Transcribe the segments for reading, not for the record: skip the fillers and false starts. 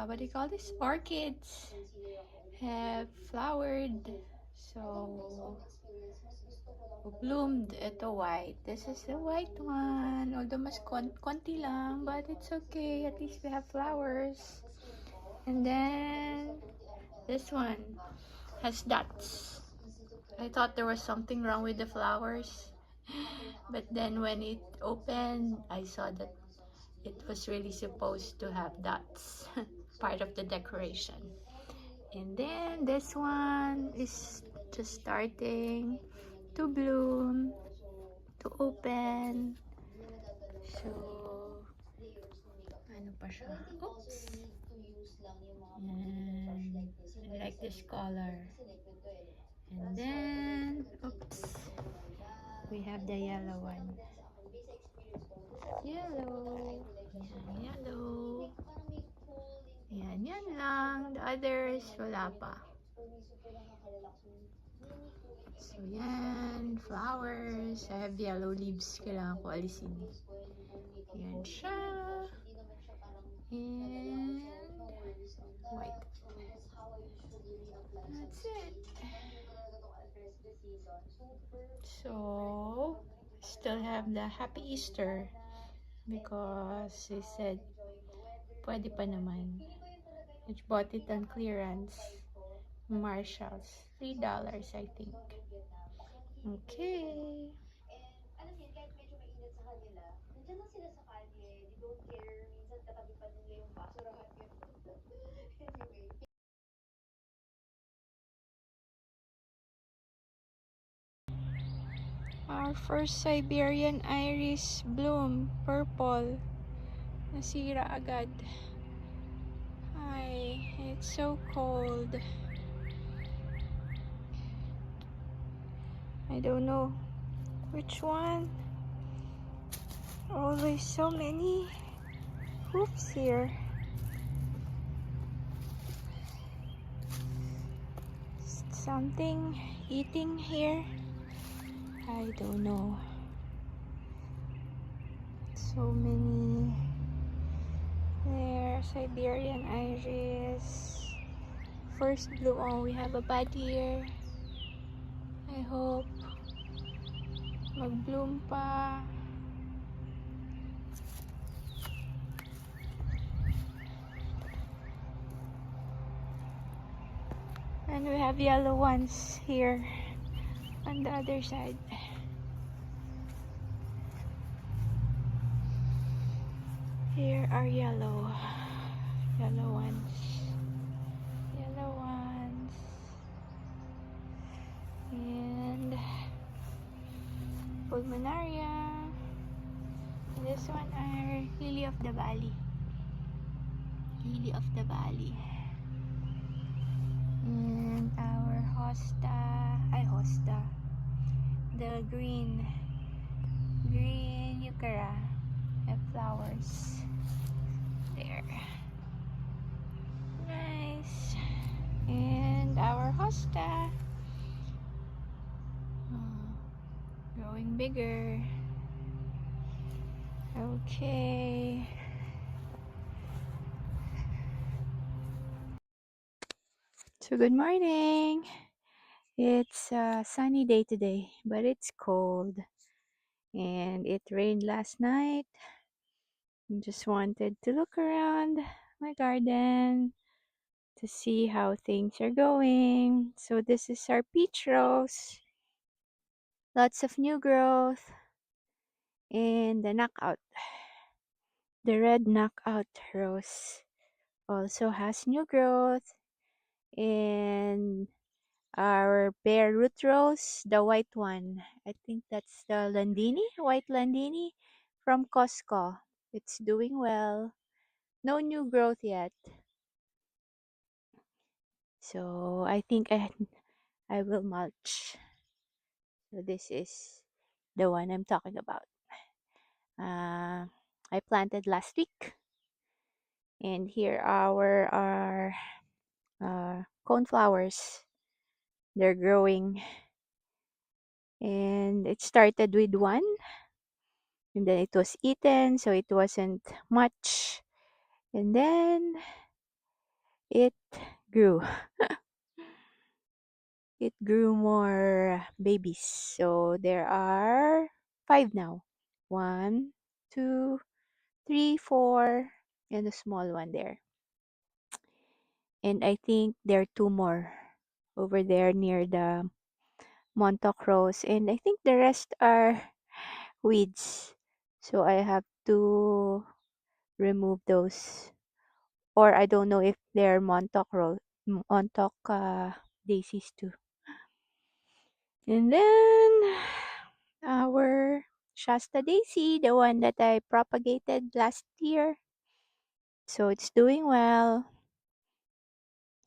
what do you call this? Orchids have flowered. So, bloomed. Ito white. This is the white one. Although mas konti lang, but it's okay. At least we have flowers. And then, this one has dots. I thought there was something wrong with the flowers. But then when it opened, I saw that it was really supposed to have dots. Part of the decoration. And then this one is just starting to bloom, to open. So, ano pa siya? Oops! And I like this color. And then, oops, we have the yellow one. Yellow. Yan, yellow. Yan lang. The others, wala pa. So, yan. Flowers. I have yellow leaves. Kailangan ko alisin. Yan siya. And white. That's it. So, still have the Happy Easter because he said pwede pa naman. Which bought it on clearance. Marshalls. $3, I think. Okay. Our first Siberian iris bloom, purple. Nasira agad. Ay, it's so cold. I don't know which one. Always so many hoops here. Something eating here. I don't know. So many. There, Siberian iris. First bloom. Oh, we have a bud here. I hope mag-bloom pa. And we have yellow ones here on the other side. Here are yellow ones. Yellow ones. And Pulmonaria. This one are Lily of the Valley. Lily of the Valley. And our hosta. The green euchera have flowers. There. Nice. And our hosta. Growing bigger. Okay. So good morning. It's a sunny day today, but it's cold. And it rained last night. I just wanted to look around my garden to see how things are going. So this is our peach rose. Lots of new growth. And the knockout. The red knockout rose also has new growth. And our bare root rose, the white one. I think that's the Landini, white Landini from Costco. It's doing well. No new growth yet. So I think I will mulch. So this is the one I'm talking about. I planted last week. And here are our coneflowers. They're growing. And it started with one. And then it was eaten, so it wasn't much. And then it grew. It grew more babies. So there are 5 now. One, two, three, four, and a small one there. And I think there are 2 more over there near the Montauk Rose. And I think the rest are weeds. So I have to remove those. Or I don't know if they're Montauk daisies too. And then our Shasta daisy, the one that I propagated last year. So it's doing well.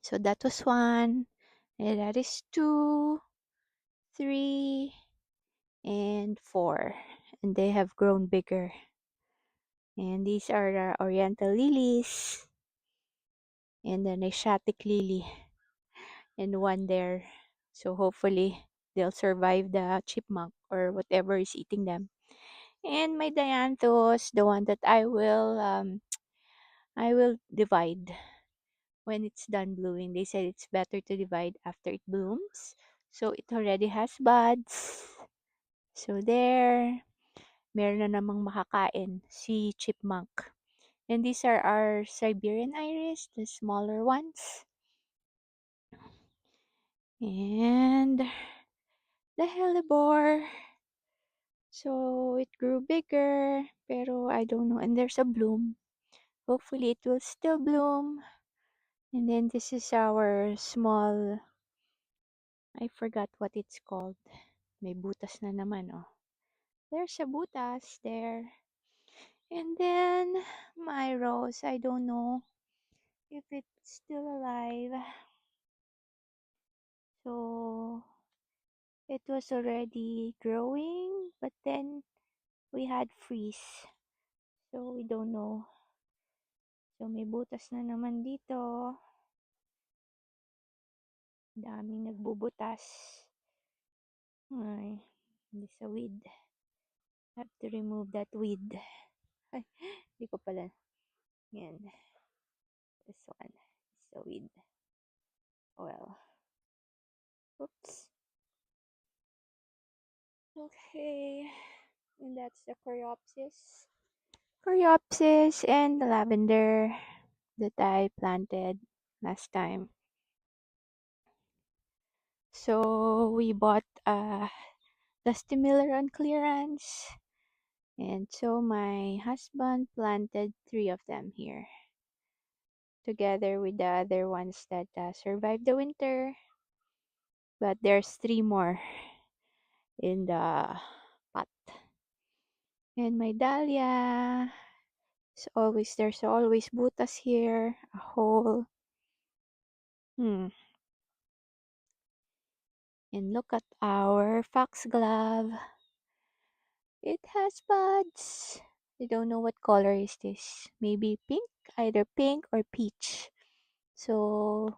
So that was one. And that is two, three, and four. And they have grown bigger. And these are the oriental lilies. And then Asiatic lily. And one there. So hopefully they'll survive the chipmunk or whatever is eating them. And my dianthus, the one that I will divide when it's done blooming. They said it's better to divide after it blooms. So it already has buds. So there, meron na namang makakain si chipmunk. And these are our Siberian iris, the smaller ones. And the hellebore. So it grew bigger, pero I don't know. And there's a bloom. Hopefully it will still bloom. And then this is our small, I forgot what it's called. May butas na naman, oh. There's a butas there. And then my rose, I don't know if it's still alive. So it was already growing, but then we had freeze. So we don't know. So may butas na naman dito. Daming nagbubutas. Ay, hindi sa weed. Have to remove that weed. Ay, hindi ko pala. Yan. This one is the weed. Well. Oops. Okay. And that's the coreopsis. Coreopsis and the lavender that I planted last time. So we bought Dusty Miller on clearance. And so my husband planted 3 of them here. Together with the other ones that survived the winter. But there's 3 more in the pot. And my dahlia. There's always butas here, a hole. And look at our foxglove. It has buds. I don't know what color is this. Maybe pink, either pink or peach. So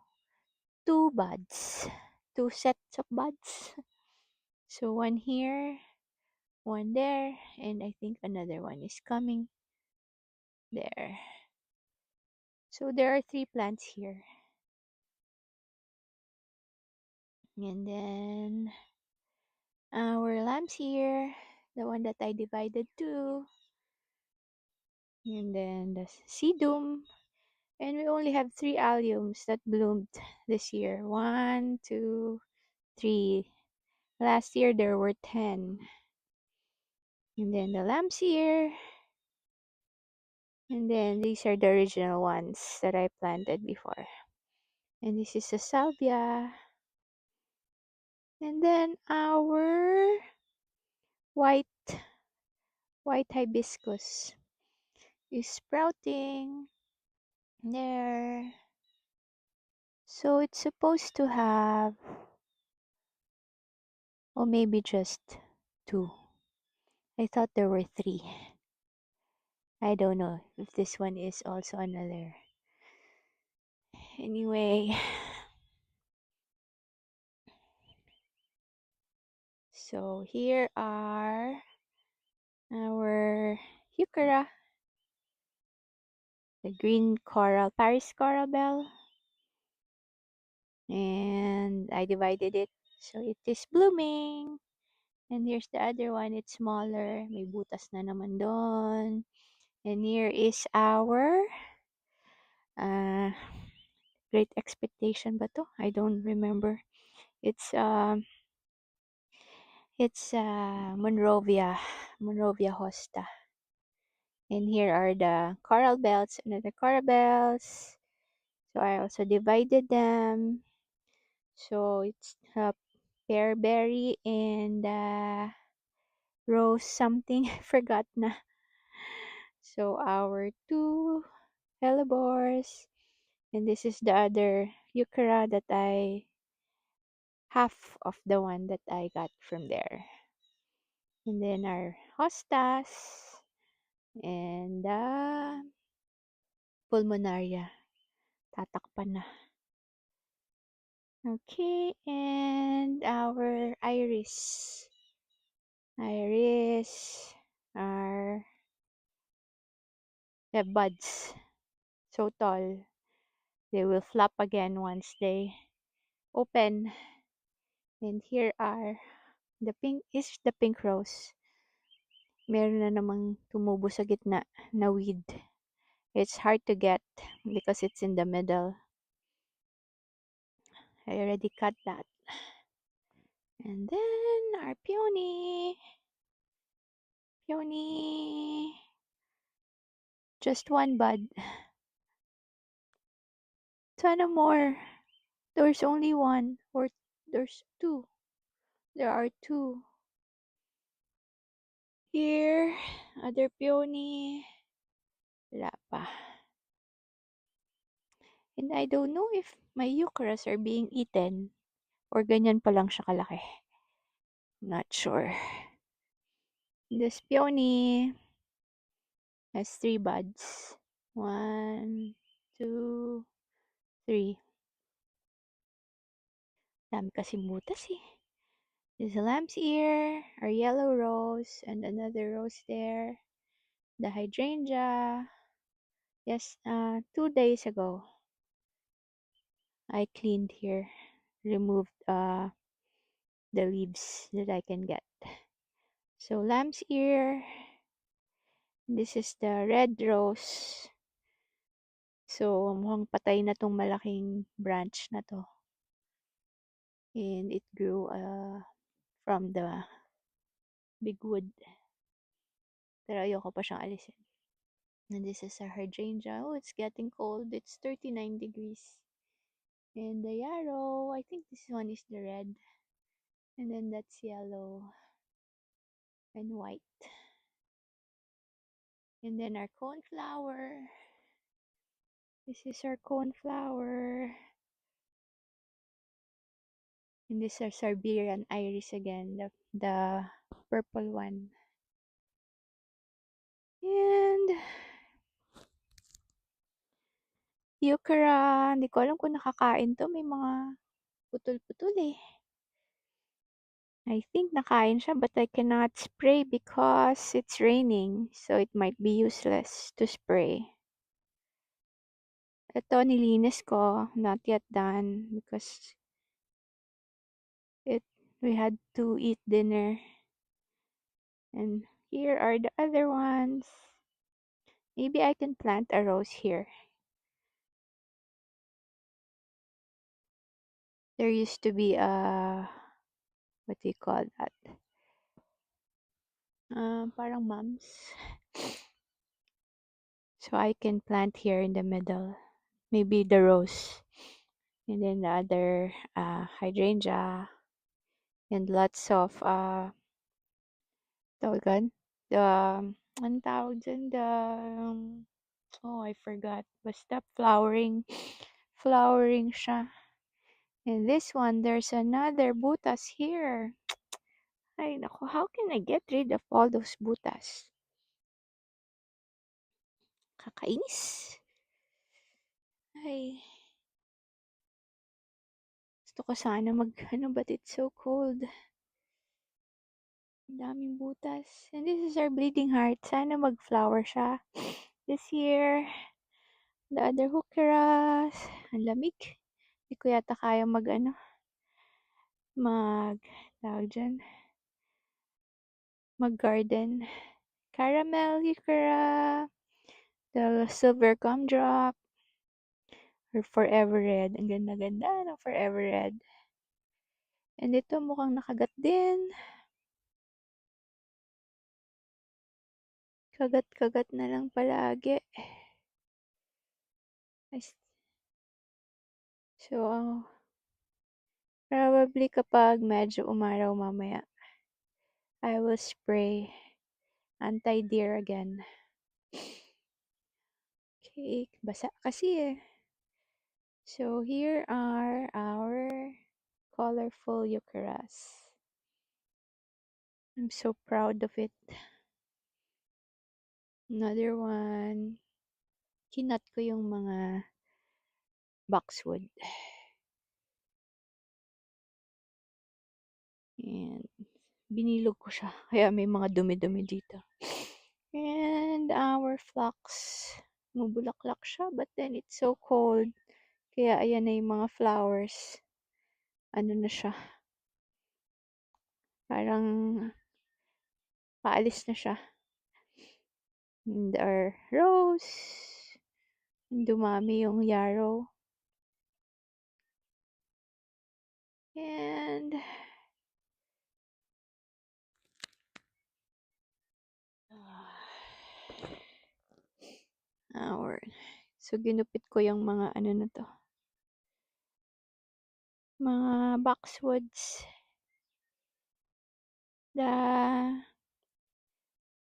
2 buds, 2 sets of buds. So one here, one there, and I think another one is coming there. So there are 3 plants here. And then our lamps here, the one that I divided too. And then the sedum. And we only have 3 alliums that bloomed this year. 1, 2, 3. Last year there were 10. And then the lamps here. And then these are the original ones that I planted before. And this is a salvia. And then our white hibiscus is sprouting there. So it's supposed to have, or maybe just 2. I thought there were 3. I don't know if this one is also another. Anyway, so here are our heuchera, the green coral, Paris coral bell. And I divided it so it is blooming. And here's the other one, it's smaller. May butas na naman doon. And here is our uh, Great Expectation ba to? I don't remember. It's Monrovia hosta. And here are the coral bells, another coral bells. So I also divided them. So it's pearberry and rose something. I forgot na. So our two hellebores. And this is the other euchera that half of the one that I got from there. And then our hostas and pulmonaria. Tatakpan na. Okay, and our iris. Iris are the buds. So tall. They will flop again once they open. And here are the pink rose. Meron na namang tumubo sa gitna na weed. It's hard to get because it's in the middle. I already cut that. And then our peony. Peony. Just one bud. Sana more. There's only one. Or there's two. There are two. Here, other peony. Wala pa. And I don't know if my eucharis are being eaten or ganyan pa lang siya kalaki. Not sure. This peony has 3 buds. 1, 2, 3. Dami kasing butas eh. There's a lamb's ear, our yellow rose, and another rose there. The hydrangea. Yes, 2 days ago, I cleaned here, removed the leaves that I can get. So lamb's ear. This is the red rose. So mukhang patay na tong malaking branch na to. And it grew from the big wood. Pero ayoko pa siyang alisin. And this is our hydrangea. Oh, it's getting cold. It's 39 degrees. And the yarrow, I think this one is the red. And then that's yellow and white. And then our coneflower. This is our coneflower. And this is our Siberian iris again, the purple one. And euchera, hindi ko alam kung nakakain to. May mga putol-putol eh. I think nakain siya but I cannot spray because it's raining. So it might be useless to spray. Ito nilinis ko, not yet done because we had to eat dinner. And here are the other ones. Maybe I can plant a rose here. There used to be a, what do you call that? Parang mums. So I can plant here in the middle. Maybe the rose. And then the other hydrangea. And lots of, tawagan? Anong tawag dyan? Oh, I forgot. Basta flowering. Flowering siya. And this one, there's another butas here. Ay, naku, how can I get rid of all those butas? Kakainis. Ay. Gusto ko sana but it's so cold. Ang daming butas. And this is our bleeding heart. Sana mag-flower siya this year. The other heucheras. Ang lamig. Di ko yata kaya tawag dyan, mag-garden. Caramel heuchera, the silver gumdrop, or forever red. Ang ganda-ganda ng forever red. And ito mukhang nakagat din. Kagat-kagat na lang palagi. So, probably kapag medyo umaraw mamaya, I will spray anti-deer again. Okay, basa kasi eh. So, here are our colorful eucharas. I'm so proud of it. Another one. Kinat ko yung mga boxwood. And binilog ko siya. Kaya may mga dumi-dumi dito. And our phlox. Mubulaklak siya, but then it's so cold. Kaya ayan na yung mga flowers. Ano na siya. Parang paalis na siya. And our rose. Dumami yung yarrow. And so ginupit ko yung mga ano na to. Mga boxwoods.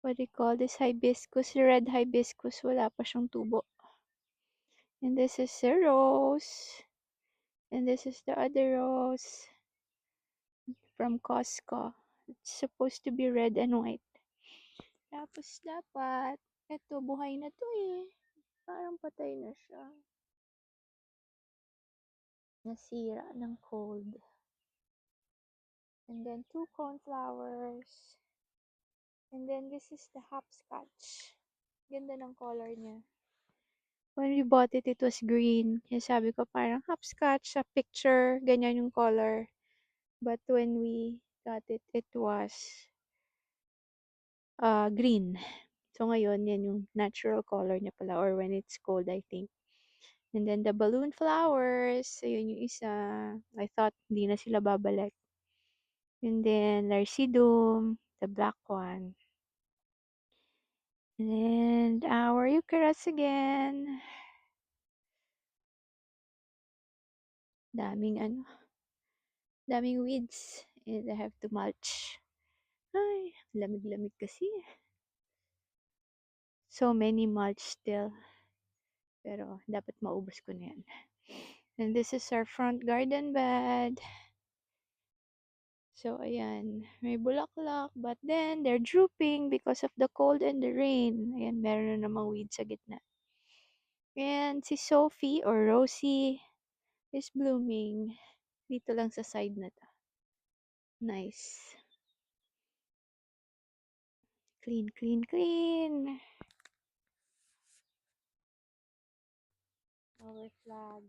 What do you call this? Hibiscus. Red hibiscus. Wala pa siyang tubo. And this is a rose. And this is the other rose from Costco. It's supposed to be red and white. Tapos dapat, eto buhay na to eh. Parang patay na siya. Nasira ng cold. And then 2 cornflowers. And then this is the hopscotch. Ganda ng color niya. When we bought it, it was green. Kaya sabi ko parang hopscotch sa picture. Ganyan yung color. But when we got it, it was green. So ngayon, yan yung natural color niya pala. Or when it's cold, I think. And then the balloon flowers. Ayun yung isa. I thought hindi na sila babalik. And then Larcidum, the black one. And our eucharis again. Daming weeds. And I have to mulch. Ay, lamig-lamig kasi. So many mulch still. Pero dapat maubos ko na yan. And this is our front garden bed. So, ayan. May bulaklak. But then, they're drooping because of the cold and the rain. Ayan, meron na namang weeds sa gitna. And si Sophie or Rosie is blooming. Dito lang sa side na to. Nice. Clean, clean, clean. Our flag.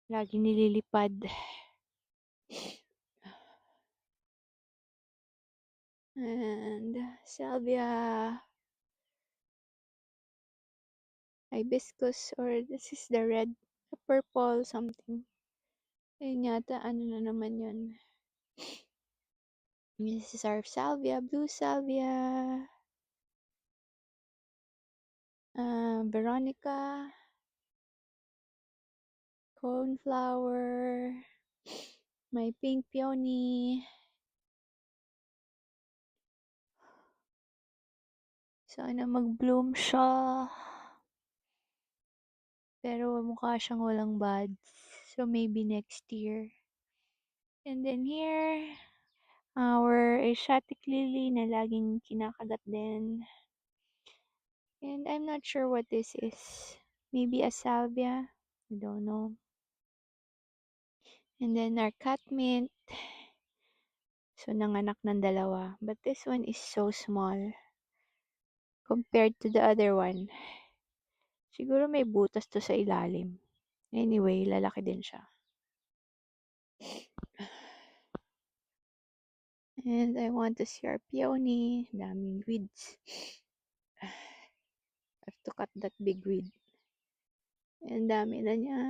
Lagi nililipad. And salvia. Hibiscus, or this is the red, the purple something. Ayun yata, ano na naman yun. This is our salvia, blue salvia. Veronica. Cornflower. My pink peony. Sana mag-bloom siya. Pero mukha siyang walang buds. So maybe next year. And then here, our Asiatic lily na laging kinakagat din. And I'm not sure what this is. Maybe a salvia. I don't know. And then our catmint. So, nanganak ng dalawa. But this one is so small compared to the other one. Siguro may butas to sa ilalim. Anyway, lalaki din siya. And I want to see our peony. Daming weeds. I have to cut that big weed. And dami na niya.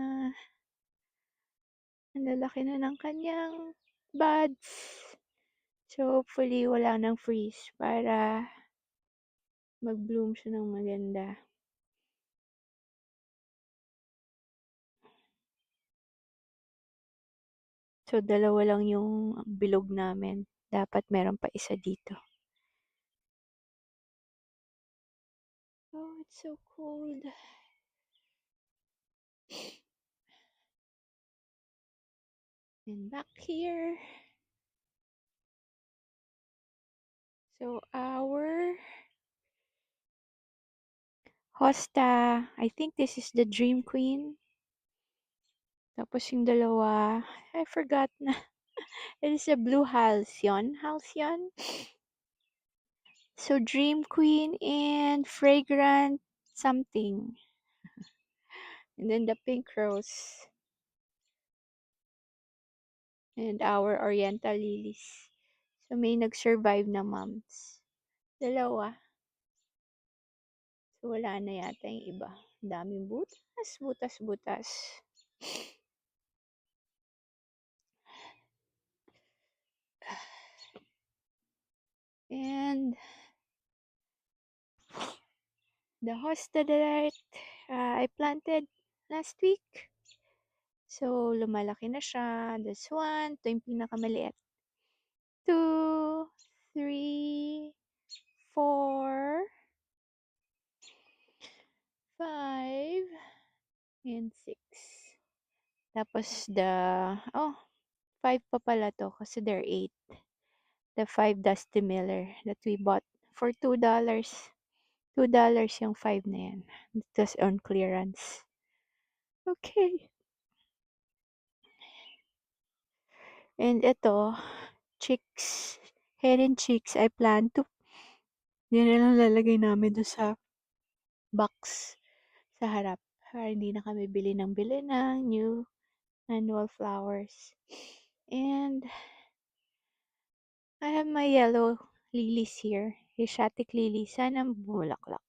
Ang lalaki na ng kanyang buds. So, hopefully, wala nang freeze para mag-bloom siya ng maganda. So, dalawa lang yung bilog namin. Dapat meron pa isa dito. Oh, it's so cold. And back here. So, our hosta, I think this is the Dream Queen. Tapos yung dalawa, I forgot na. It is a blue halcyon. Halcyon? So, Dream Queen and Fragrant something. And then the pink rose. And our oriental lilies. So, may nag-survive na moms. Dalawa. So, wala na yata yung iba. Daming butas, butas, butas. And the hosta that I planted last week. So, lumalaki na siya. This one. Ito yung pinakamaliit. 2, 3, 4, 5, and 6. Tapos oh, 5 pa pala to kasi there are 8. The 5 Dusty Miller that we bought for $2. $2 yung 5 na yan. It was on clearance. Okay. And ito, chicks, hen chicks, I plan to, yun na lang lalagay namin doon sa box sa harap. Para hindi na kami bili ng new annual flowers. And I have my yellow lilies here. Asiatic lilies. Sana bumulaklak.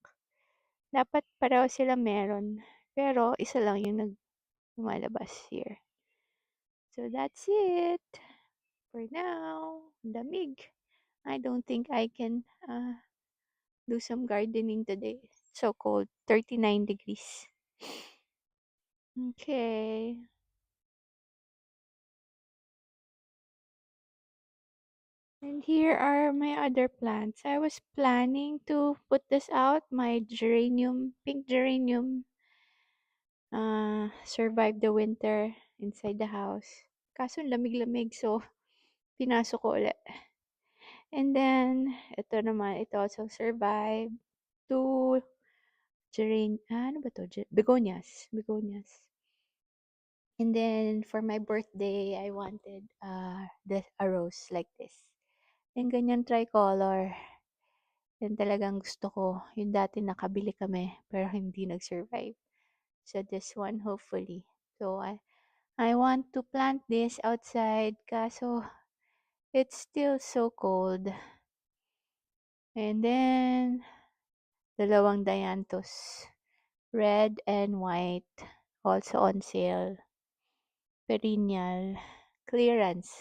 Dapat pareho sila meron. Pero isa lang yung lumalabas here. So that's it. For now, lamig. I don't think I can do some gardening today. So cold. 39 degrees. Okay. And here are my other plants. I was planning to put this out, my geranium, pink geranium, survive the winter inside the house. Kaso lamig-lamig, so pinasok ko ulit. And then, ito naman, it also survived 2 ano ba to? Begonias. Begonias. And then, for my birthday, I wanted a rose like this. And ganyan tricolor. Yan talagang gusto ko. Yung dati nakabili kami, pero hindi nag-survive. So, this one, hopefully. So, I want to plant this outside, kaso it's still so cold. And then, dalawang dianthus. Red and white. Also on sale. Perennial. Clearance.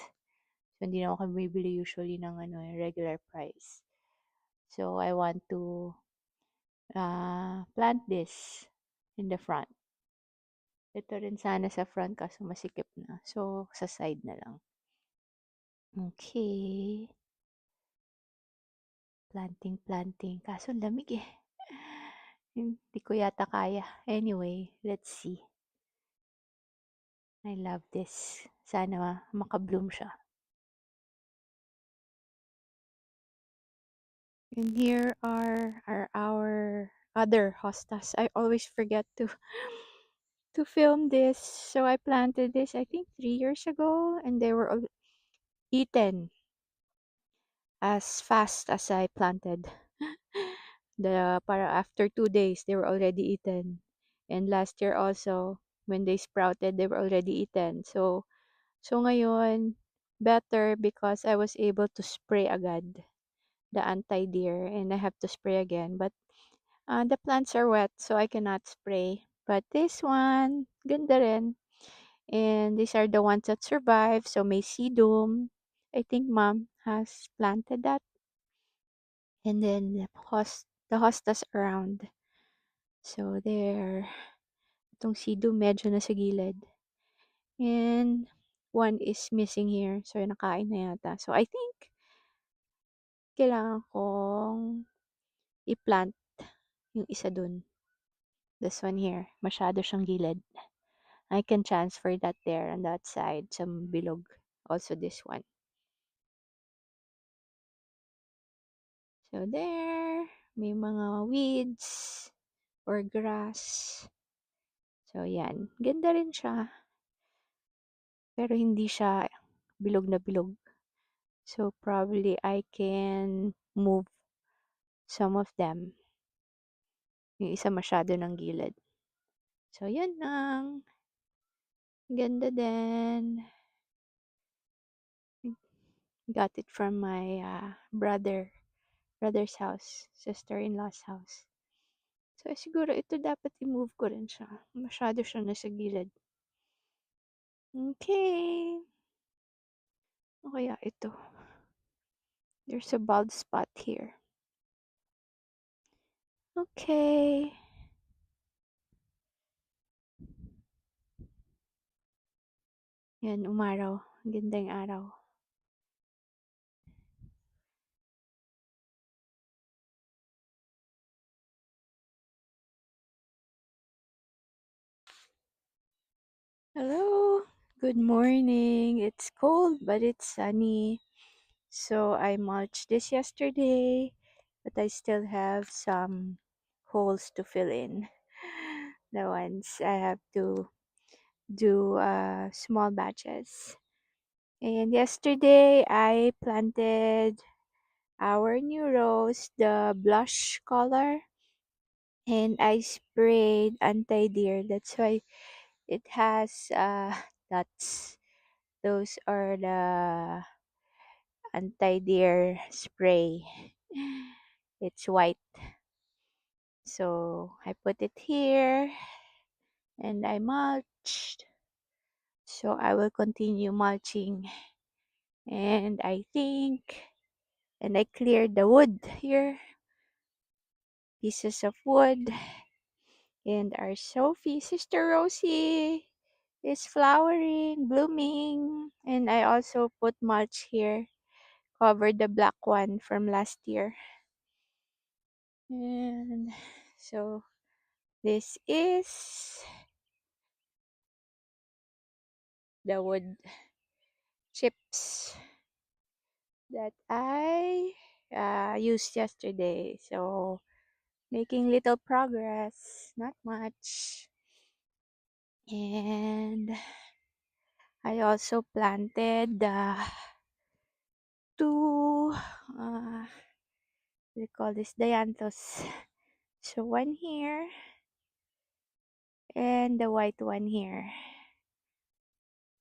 So, hindi na ako bibili usually ng regular price. So, I want to plant this in the front. Ito rin sana sa front kaso masikip na. So, sa side na lang. Okay. Planting. Kaso lamig eh. Hindi ko yata kaya. Anyway, let's see. I love this. Sana makabloom siya. And here are our other hostas. I always forget to film this. So I planted this I think 3 years ago and they were all eaten as fast as I planted. Para after 2 days they were already eaten. And last year also, when they sprouted, they were already eaten. So ngayon, better because I was able to spray agad the anti-deer and I have to spray again. But the plants are wet, so I cannot spray. But this one, ganda rin. And these are the ones that survive. So may sedum. I think mom has planted that. And then the hostas around. So there. Itong sedum medyo nasa gilid. And one is missing here. So nakain na yata. So I think kailangan kong i-plant yung isa dun. This one here. Masyado siyang gilid. I can transfer that there on that side. Some bilog. Also this one. So there. May mga weeds or grass. So yan. Ganda rin siya. Pero hindi siya bilog na bilog. So probably I can move some of them. Yung isa masyado ng gilid. So yan lang. Ganda din. Got it from my brother's house, sister-in-law's house. So siguro ito dapat i-move ko rin siya. Masyado siya nasa gilid. Okay. O kaya ito. There's a bald spot here. Okay. Yan, umaraw. Gandang araw. Hello. Good morning. It's cold, but it's sunny. So I mulched this yesterday, but I still have some holes to fill in. The ones I have to do small batches. And yesterday I planted our new rose, the blush color, and I sprayed anti-deer. That's why it has dots. Those are the anti-deer spray. It's white. So I put it here and I mulched. So I will continue mulching. And I think, and I cleared the wood here. Pieces of wood. And our Sophie, Sister Rosie, is flowering, blooming. And I also put mulch here. Covered the black one from last year. And so this is the wood chips that I used yesterday. So making little progress, not much. And I also planted two, what do you call this, dianthus. So one here and the white one here.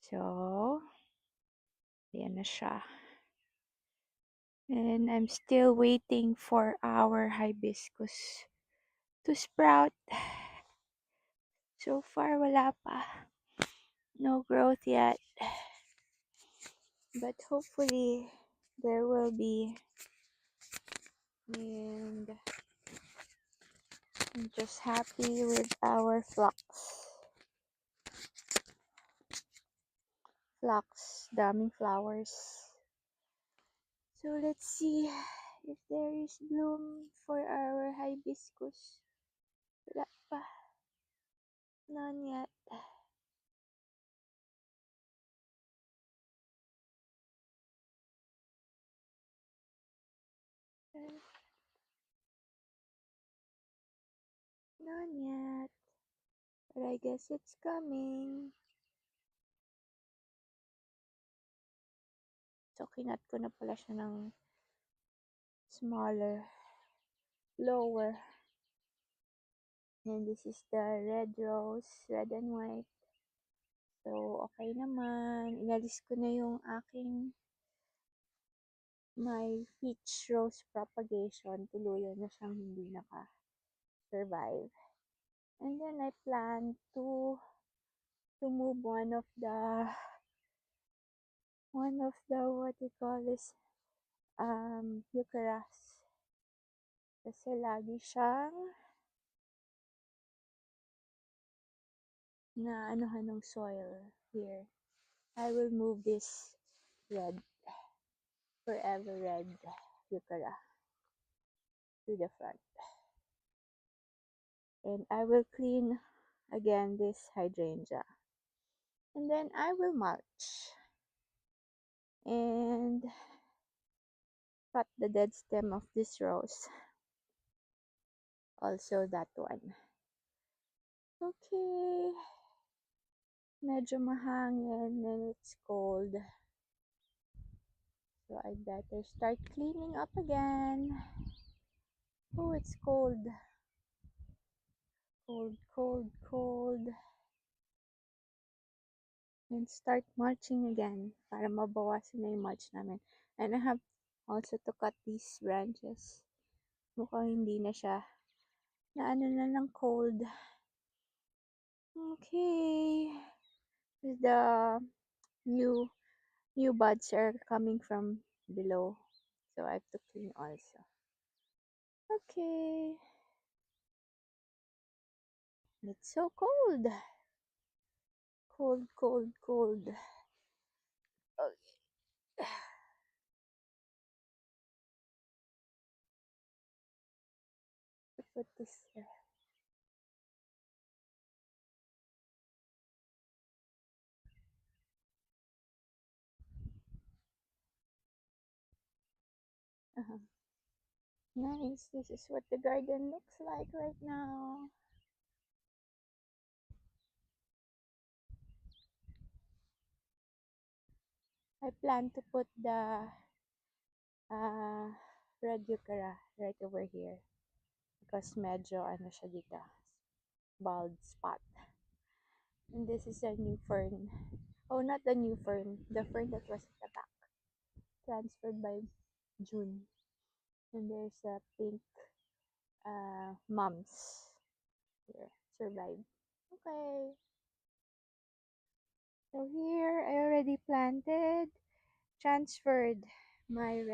So, yan na siya. And I'm still waiting for our hibiscus to sprout. So far, wala pa. No growth yet. But hopefully, there will be. And I'm just happy with our phlox. Phlox, daming flowers. So let's see if there is bloom for our hibiscus. Wala pa. None yet. None yet. But I guess it's coming. So, kinat ko na pala siya ng smaller, lower. And this is the red rose, red and white. So, okay naman. Inalis ko na yung aking my peach rose propagation. Tuluyan na siyang hindi naka-survive. And then I plan to move one of the what you call this eucharis. Kasi lagi siyang na anuhan ng soil here. I will move this red, forever red euchara to the front. And I will clean again this hydrangea. And then I will mulch and cut the dead stem of this rose. Also that one. Okay. Medyo mahangin and it's cold. So I better start cleaning up again. Oh, it's cold. Cold, cold, cold. And start mulching again para mabawasan na yung mulch namin. And I have also to cut these branches. Mukhang hindi na siya na ano na ng cold. Okay. The new buds are coming from below. So I have to clean also. Okay. It's so cold. Cold, cold, cold. Okay. Put this here. Uh-huh. Nice. This is what the garden looks like right now. I plan to put the red euchara right over here because medyo ano siya dito, bald spot. And this is a new fern. Oh, not the new fern. The fern that was at the back. Transferred by June. And there's a pink mums here. Survive. Okay. So here I already planted, transferred my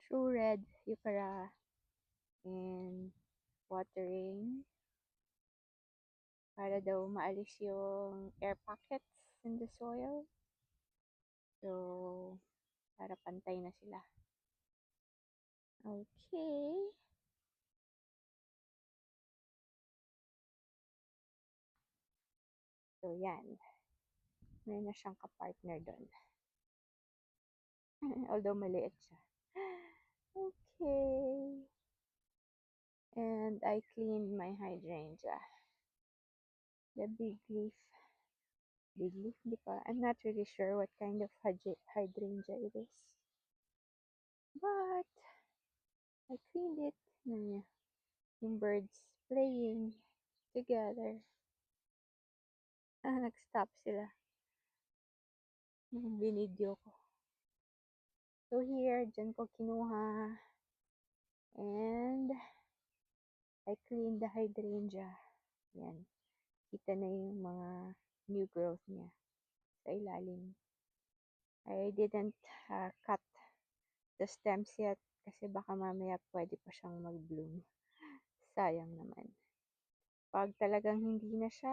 true red euchara and watering para daw maalis yung air pockets in the soil. So, para pantay na sila. Okay. So, yan. Meron na siyang kapartner doon. Although maliit siya. Okay. And I cleaned my hydrangea. The big leaf. I'm not really sure what kind of hydrangea it is. But, I cleaned it. Yung birds playing together. Nag-stop sila. Nung binidyo ko. So here, dyan ko kinuha. And, I cleaned the hydrangea. Yan. Kita na yung mga new growth niya sa ilalim. I didn't cut the stems yet kasi baka mamaya pwede pa siyang mag-bloom. Sayang naman. Pag talagang hindi na siya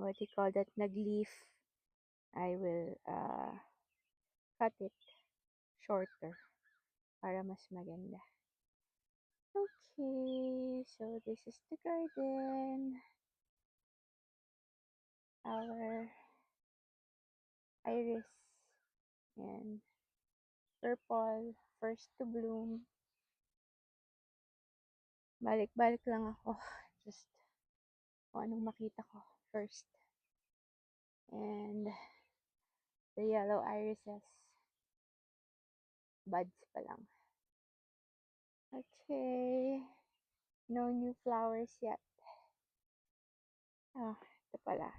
what do you call that, nag-leaf, I will cut it shorter para mas maganda. Okay, so this is the garden. Our iris and purple, first to bloom. Balik-balik lang ako. Just kung anong makita ko first. And the yellow irises, buds pa lang. Okay. No new flowers yet. Ah, ito pala.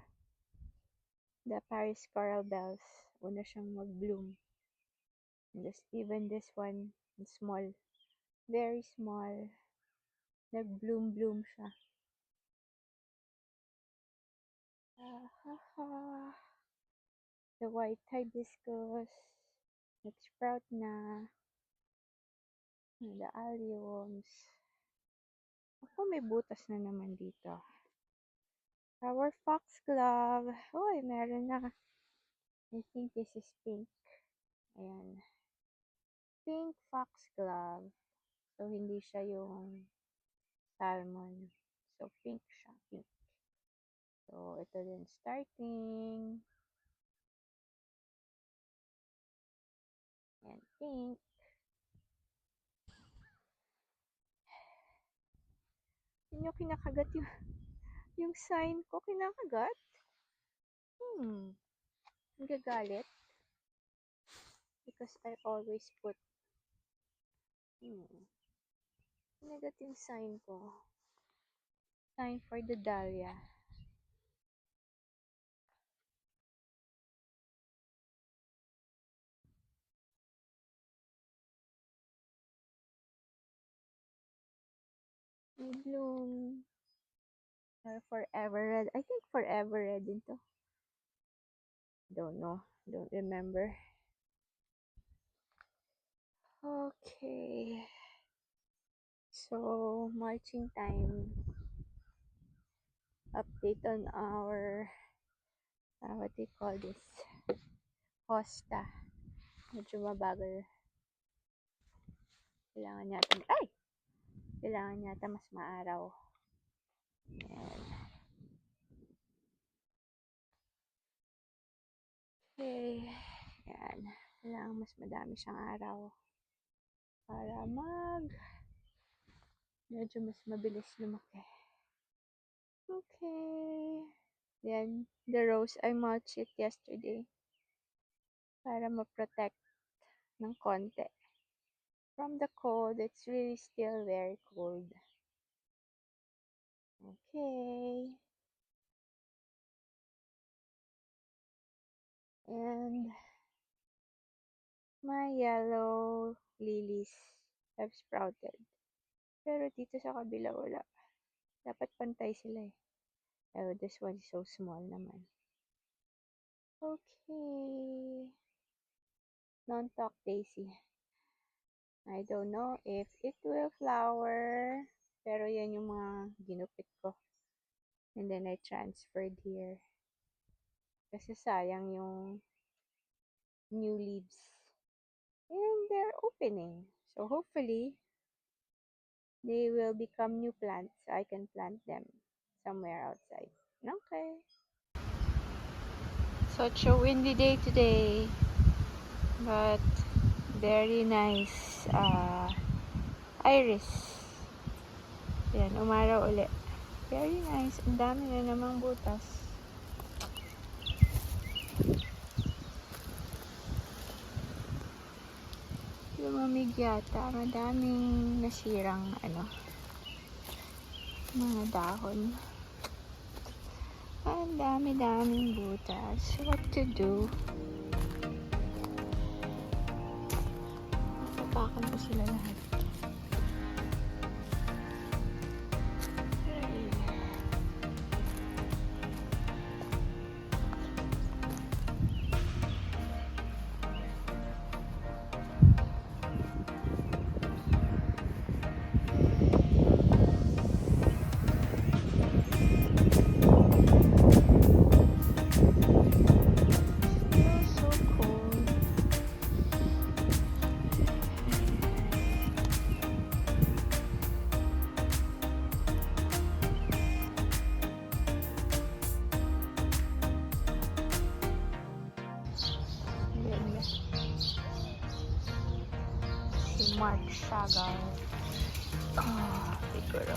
The Paris coral bells. Una siyang mag-bloom. Even this one, small. Very small. Nag-bloom siya. The white hibiscus. Nag-sprout na. The alliums. Ako, may butas na naman dito. Our foxglove. Uy, meron na. I think this is pink. Ayan. Pink foxglove. So, hindi siya yung salmon. So, pink siya. Pink. So, ito din starting. And pink. Yun yung kinakagat yung sign ko. Kinakagat? Nagagalit. Because I always put kinagat yung sign ko. Sign for the dahlia. May bloom. Or forever red. I think forever red din to. Don't know. Don't remember. Okay. So, marching time. Update on our, what do you call this? Hosta. Medyo mabagal. Kailangan yata mas maaraw. Ayan. Okay. Ayan. Kailangan mas madami siyang araw. Para medyo mas mabilis lumaki. Okay. Then, the rose, I mulched it yesterday. Para ma-protect ng konti. From the cold, it's really still very cold. Okay. And my yellow lilies have sprouted. Pero dito sa kabila wala. Dapat pantay sila eh. Oh, this one is so small naman. Okay. Non-talk daisy. I don't know if it will flower. Pero yan yung mga ginupit ko. And then I transferred here. Kasi sayang yung new leaves. And they're opening. So hopefully, they will become new plants. So I can plant them somewhere outside. Okay. Such a windy day today. But very nice iris. Yan, umaraw ulit. Very nice. Ang dami na namang butas. Lumamig yata. Madaming nasirang mga dahon. Ang dami-daming butas. What to do? Tapakan ko sila lahat. Mark Sagar. Siguro.